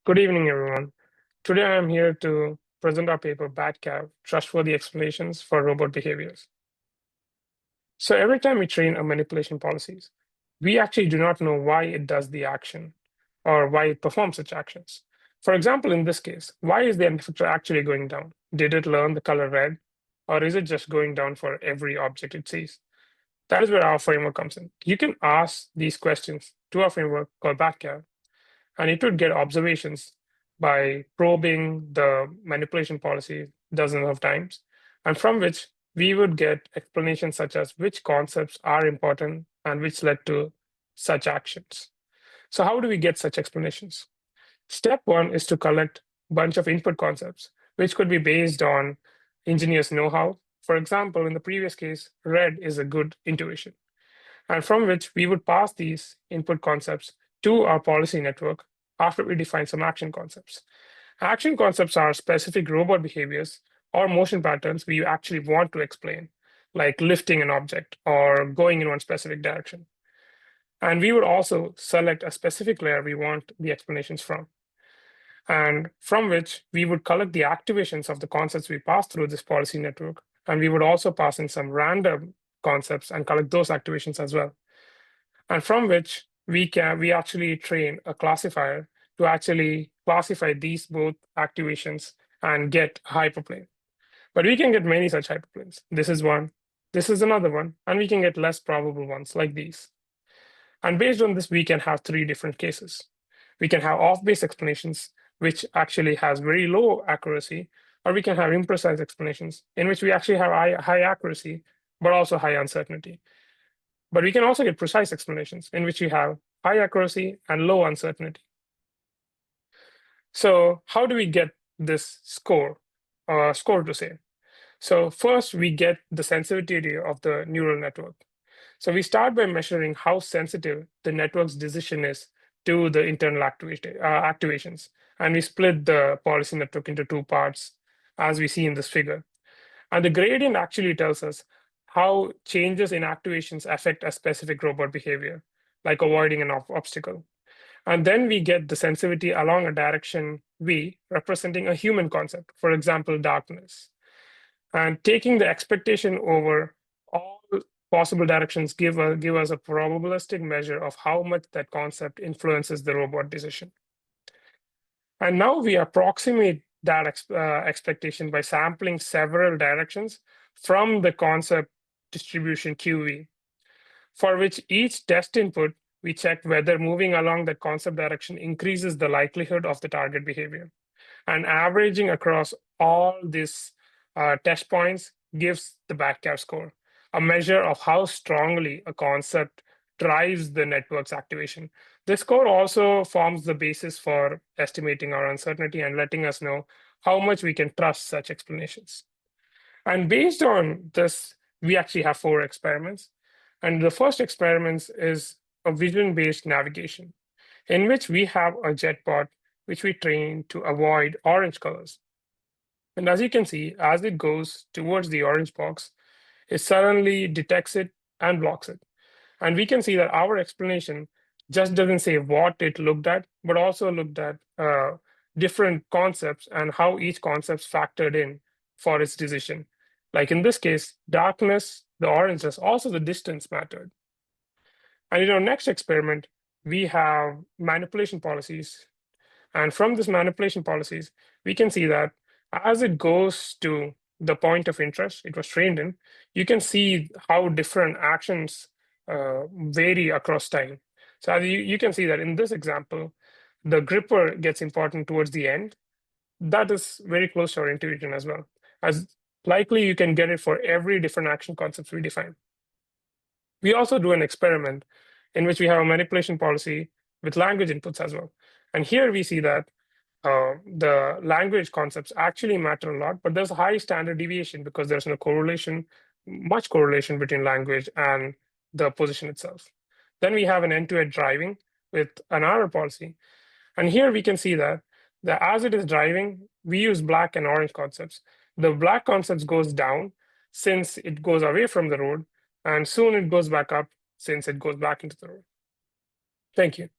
Good evening, everyone. Today I am here to present our paper, BaTCAVe, Trustworthy Explanations for Robot Behaviors. So every time we train a manipulation policies, we actually do not know why it does the action or why it performs such actions. For example, in this case, why is the infector actually going down? Did it learn the color red, or is it just going down for every object it sees? That is where our framework comes in. You can ask these questions to our framework called BaTCAVe, and it would get observations by probing the manipulation policy dozens of times, and from which we would get explanations such as which concepts are important and which led to such actions. So how do we get such explanations? Step one is to collect a bunch of input concepts, which could be based on engineers' know-how. For example, in the previous case, red is a good intuition, and from which we would pass these input concepts to our policy network after we define some action concepts. Action concepts are specific robot behaviors or motion patterns we actually want to explain, like lifting an object or going in one specific direction. And we would also select a specific layer we want the explanations from, and from which we would collect the activations of the concepts we pass through this policy network. And we would also pass in some random concepts and collect those activations as well. And from which we actually train a classifier to actually classify these both activations and get a hyperplane. But we can get many such hyperplanes. This is one, this is another one, and we can get less probable ones like these. And based on this, we can have three different cases. We can have off-base explanations, which actually has very low accuracy, or we can have imprecise explanations in which we actually have high accuracy, but also high uncertainty. But we can also get precise explanations in which we have high accuracy and low uncertainty. So how do we get this score to say? So first, we get the sensitivity of the neural network. So we start by measuring how sensitive the network's decision is to the internal activations. And we split the policy network into two parts, as we see in this figure. And the gradient actually tells us how changes in activations affect a specific robot behavior, like avoiding an obstacle. And then we get the sensitivity along a direction V, representing a human concept, for example, darkness. And taking the expectation over all possible directions give us a probabilistic measure of how much that concept influences the robot decision. And now we approximate that expectation by sampling several directions from the concept distribution QV, for which each test input, we check whether moving along that concept direction increases the likelihood of the target behavior. And averaging across all these test points gives the BaTCAVe score, a measure of how strongly a concept drives the network's activation. This score also forms the basis for estimating our uncertainty and letting us know how much we can trust such explanations. And based on this, we actually have 4 experiments. And the first experiment is a vision-based navigation, in which we have a jetbot which we train to avoid orange colors. And as you can see, as it goes towards the orange box, it suddenly detects it and blocks it. And we can see that our explanation just doesn't say what it looked at, but also looked at different concepts and how each concept factored in for its decision. Like in this case, darkness, the oranges, also the distance mattered. And in our next experiment, we have manipulation policies. And from this manipulation policies, we can see that as it goes to the point of interest it was trained in, you can see how different actions vary across time. So as you can see that in this example, the gripper gets important towards the end. That is very close to our intuition as well, as likely you can get it for every different action concepts we define. We also do an experiment in which we have a manipulation policy with language inputs as well. And here we see that the language concepts actually matter a lot, but there's a high standard deviation because there's no correlation, much correlation between language and the position itself. Then we have an end-to-end driving with an error policy. And here we can see that as it is driving, we use black and orange concepts. The black concepts goes down since it goes away from the road, and soon it goes back up since it goes back into the road. Thank you.